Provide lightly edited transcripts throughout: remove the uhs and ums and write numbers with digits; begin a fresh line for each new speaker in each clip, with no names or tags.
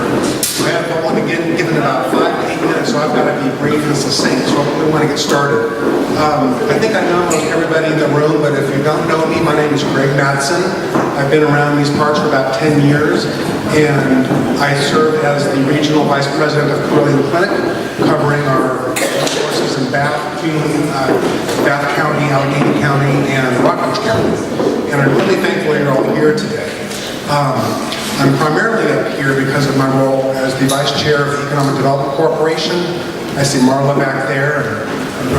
here. I want to given about 5 to 8 minutes, so I've got to be brief and succinct, so we want to get started. I think I know everybody in the room, but if you don't know me, my name is Greg Madsen. I've been around these parts for about 10 years, and I serve as the Regional Vice President of Carilion Clinic, covering our courses in Bath County, Allegheny County, and Rockledge County. And I'm really thankful you're all here today. I'm primarily up here because of my role as the Vice Chair of the Economic Development Corporation. I see Marla back there, and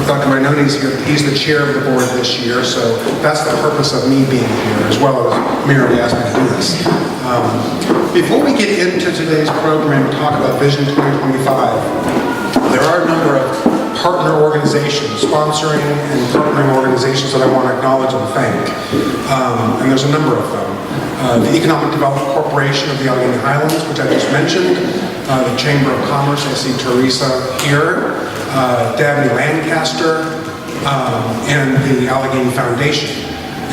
Dr. Marinoni's here. He's the chair of the board this year, so that's the purpose of me being here, as well as merely asked me to do this. Before we get into today's program and talk about Vision 2025, there are a number of partner organizations, sponsoring and partnering organizations that I want to acknowledge and thank. And there's a number of them. The Economic Development Corporation of the Allegheny Highlands, which I just mentioned, the Chamber of Commerce, I see Teresa here, Dabney Lancaster, and the Allegheny Foundation.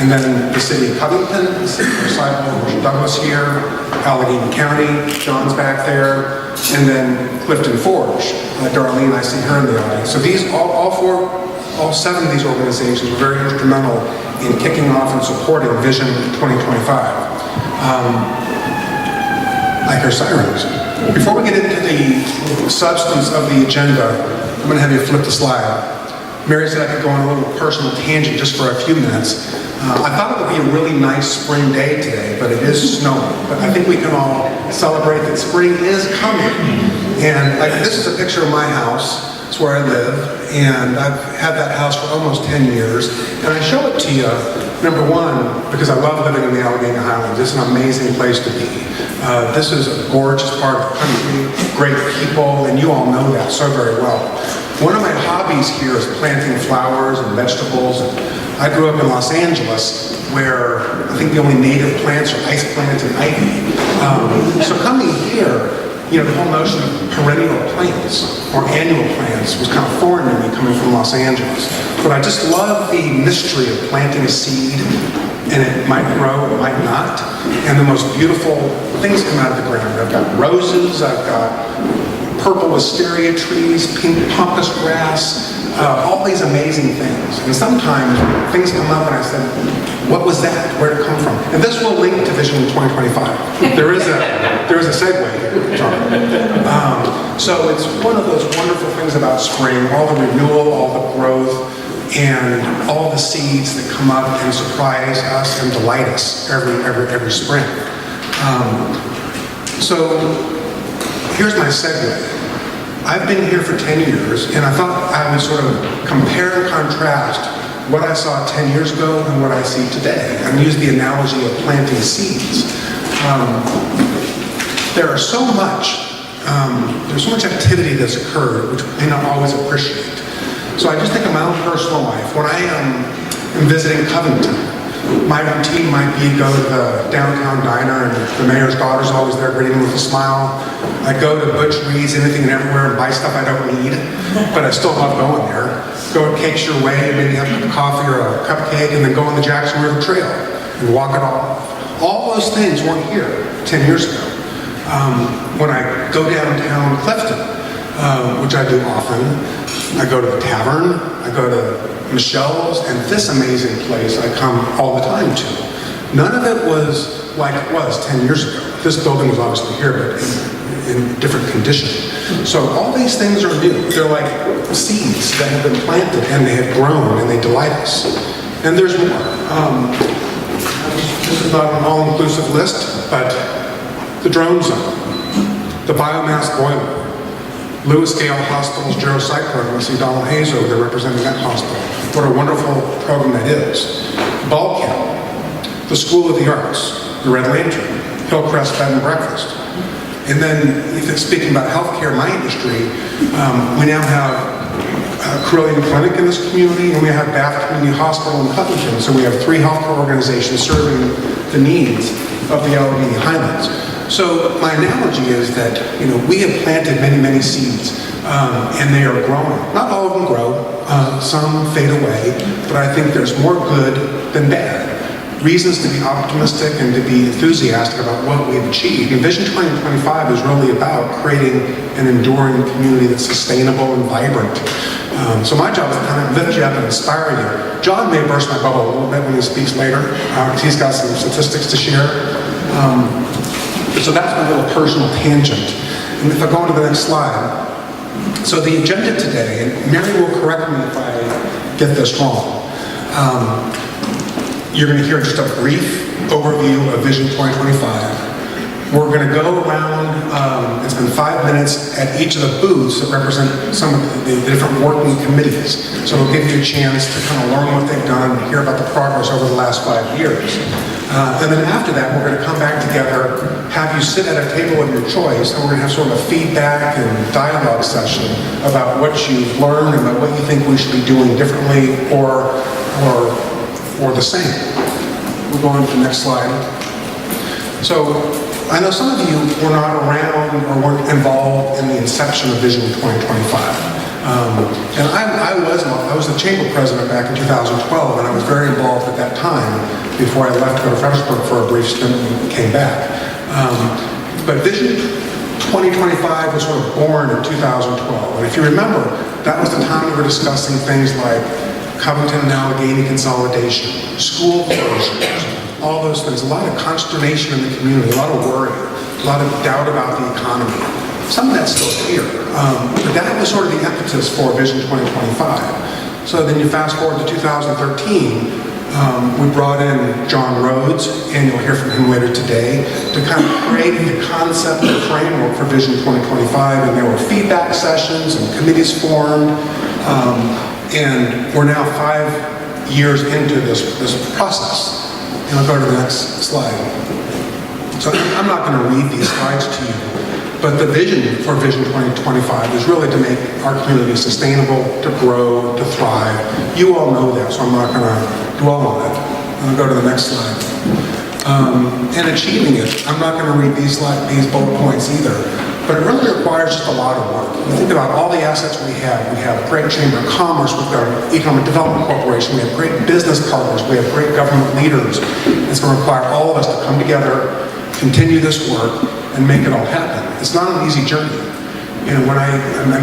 And then the City of Covington, the City of Cycle, Douglas here, Allegheny County, John's back there, and then Clifton Forge. Darlene, I see her in the audience. So these, all 7 of these organizations were very instrumental in kicking off and supporting Vision 2025. I hear sirens. Before we get into the substance of the agenda, I'm going to have you flip the slide. Mary said I could go on a little personal tangent just for a few minutes. I thought it would be a really nice spring day today, but it is snowing. But I think we can all celebrate that spring is coming. And this is a picture of my house. It's where I live, and I've had that house for almost 10 years. And I show it to you, number one, because I love living in the Allegheny Highlands. It's an amazing place to be. This is a gorgeous part of the country, great people, and you all know that so very well. One of my hobbies here is planting flowers and vegetables. And I grew up in Los Angeles, where I think the only native plants are ice plants and ivy. So coming here, the whole notion of perennial plants or annual plants was kind of foreign to me coming from Los Angeles. But I just love the mystery of planting a seed, and it might grow, it might not. And the most beautiful things come out of the ground. I've got roses, I've got purple wisteria trees, pink pampas grass, all these amazing things. And sometimes things come up and I said, what was that? Where did it come from? And this will link to Vision 2025. There is a segue here, John. So it's one of those wonderful things about spring, all the renewal, all the growth, and all the seeds that come up and surprise us and delight us every spring. So here's my segue. I've been here for 10 years, and I thought I would sort of compare and contrast what I saw 10 years ago and what I see today, and use the analogy of planting seeds. There's so much activity that's occurred, which I may not always appreciate. So I just think of my own personal life. When I am visiting Covington, my routine might be go to the downtown diner, and the mayor's daughter's always there greeting me with a smile. I go to Butch Reed's Anything and Everywhere and buy stuff I don't need, but I still love going there. Go to Cakes Your Way, maybe have a cup of coffee or a cupcake, and then go on the Jackson River Trail and walk it all. All those things weren't here 10 years ago. When I go downtown Clifton, which I do often, I go to the tavern, I go to Michelle's, and this amazing place I come all the time to. None of it was like it was 10 years ago. This building was obviously here, but in different condition. So all these things are new. They're like seeds that have been planted, and they have grown, and they delight us. And there's more. This is not an all-inclusive list, but the drone zone, the biomass boiler, Lewis Gale Hospital's geropsych program. I see Donald Hayes over there representing that hospital. What a wonderful program that is. Bulkhead, the School of the Arts, the Red Lantern, Hillcrest Bed and Breakfast. And then, if it's speaking about healthcare, my industry, we now have Carilion Clinic in this community, and we have Bath Community Hospital in Covington. So we have 3 healthcare organizations serving the needs of the Allegheny Highlands. So my analogy is that, we have planted many seeds, and they are growing. Not all of them grow, some fade away, but I think there's more good than bad. reasons to be optimistic and to be enthusiastic about what we've achieved. And Vision 2025 is really about creating an enduring community that's sustainable and vibrant. So my job is to kind of lift you up and inspire you. John may burst my bubble a little bit when he speaks later, because he's got some statistics to share. So that's my little personal tangent. And if I go on to the next slide. So the agenda today, and Mary will correct me if I get this wrong. You're going to hear just a brief overview of Vision 2025. We're going to go around and spend 5 minutes at each of the booths that represent some of the different working committees. So it'll give you a chance to kind of learn what they've done, hear about the progress over the last 5 years. And then after that, we're going to come back together, have you sit at a table of your choice, and we're going to have sort of a feedback and dialogue session about what you've learned and about what you think we should be doing differently or the same. We'll go on to the next slide. So I know some of you were not around or weren't involved in the inception of Vision 2025. And I was the chamber president back in 2012, and I was very involved at that time before I left to go to Fredericksburg for a brief stint and came back. But Vision 2025 was sort of born in 2012. And if you remember, that was the time we were discussing things like Covington and Allegheny consolidation, school closures, all those things. A lot of consternation in the community, a lot of worry, a lot of doubt about the economy. Some of that's still here, but that was sort of the impetus for Vision 2025. So then you fast forward to 2013, we brought in John Rhodes, and you'll hear from him later today, to kind of create the concept and framework for Vision 2025, and there were feedback sessions and committees formed, and we're now 5 years into this process. And I'll go to the next slide. So I'm not going to read these slides to you, but the vision for Vision 2025 is really to make our community sustainable, to grow, to thrive. You all know that, so I'm not going to dwell on it. I'll go to the next slide. And achieving it, I'm not going to read these bullet points either, but it really requires just a lot of work. When you think about all the assets we have a great Chamber of Commerce, we've got an Economic Development Corporation, we have great business partners, we have great government leaders. It's going to require all of us to come together, continue this work, and make it all happen. It's not an easy journey. And when I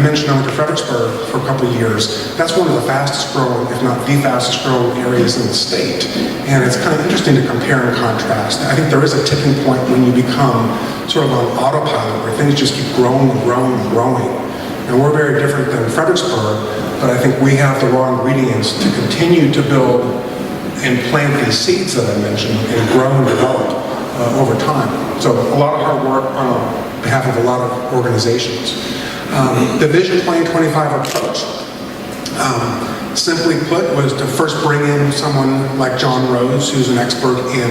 mentioned I went to Fredericksburg for a couple of years, that's one of the fastest growing, if not the fastest growing areas in the state. And it's kind of interesting to compare and contrast. I think there is a tipping point when you become sort of on autopilot where things just keep growing and growing and growing. And we're very different than Fredericksburg, but I think we have the raw ingredients to continue to build and plant these seeds that I mentioned and grow and develop over time. So a lot of hard work on behalf of a lot of organizations. The Vision 2025 approach, simply put, was to first bring in someone like John Rose, who's an expert in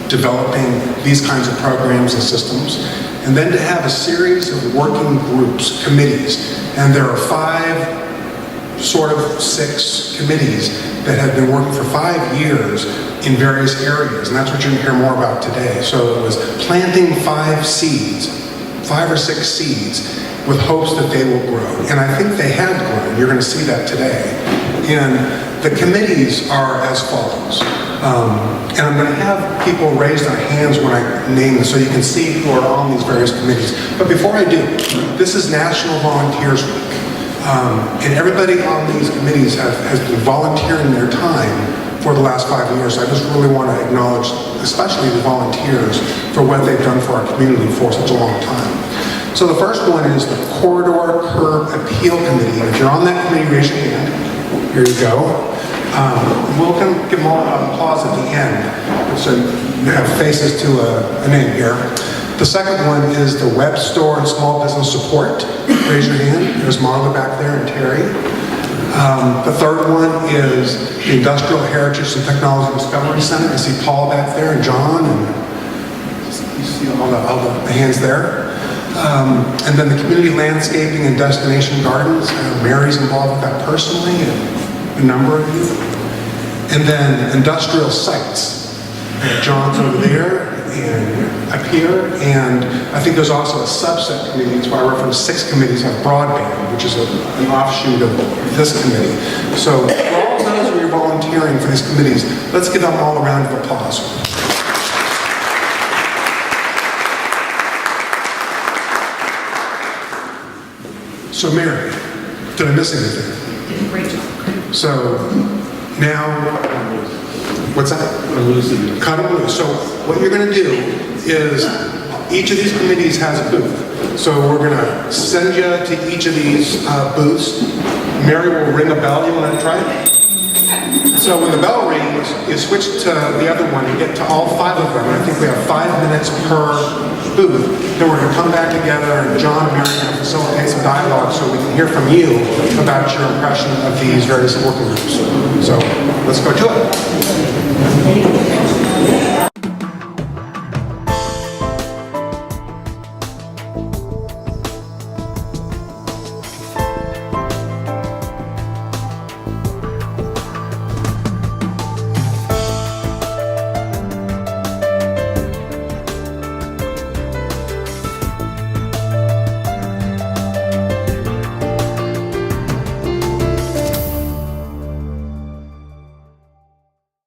developing these kinds of programs and systems, and then to have a series of working groups, committees, and there are 6 committees that have been working for 5 years in various areas, and that's what you're going to hear more about today. So it was planting 5 or 6 seeds with hopes that they will grow. And I think they have grown. You're going to see that today. And the committees are as follows. And I'm going to have people raise their hands when I name them so you can see who are on these various committees. But before I do, this is National Volunteers Week. And everybody on these committees has been volunteering their time for the last 5 years. I just really want to acknowledge, especially the volunteers, for what they've done for our community for such a long time. So the first one is the Corridor Curb Appeal Committee. If you're on that committee, raise your hand. Here you go. We'll give them all an applause at the end, so you have faces to a name here. The second one is the Web Store and Small Business Support. Raise your hand. There's Marla back there and Terry. The third one is the Industrial Heritage and Technology Discovery Center. I see Paul back there and John, and you see all the hands there. And then the Community Landscaping and Destination Gardens. Mary's involved with that personally, and a number of you. And then Industrial Sites. John's over there and up here, and I think there's also a subset committee. That's why I referenced 6 committees on broadband, which is an offshoot of this committee. So for all those of you volunteering for these committees. Let's give them all a round of applause. So Mary, did I miss anything?
Did a great job.
So now, what's that? Cut them loose. So what you're going to do is, each of these committees has a booth. So we're going to send you to each of these booths. Mary will ring a bell. You want to try it? So when the bell rings, you switch to the other one and get to all 5 of them. I think we have 5 minutes per booth. Then we're going to come back together, and John and Mary are going to facilitate some dialogue so we can hear from you about your impression of these various working groups. So let's go to it.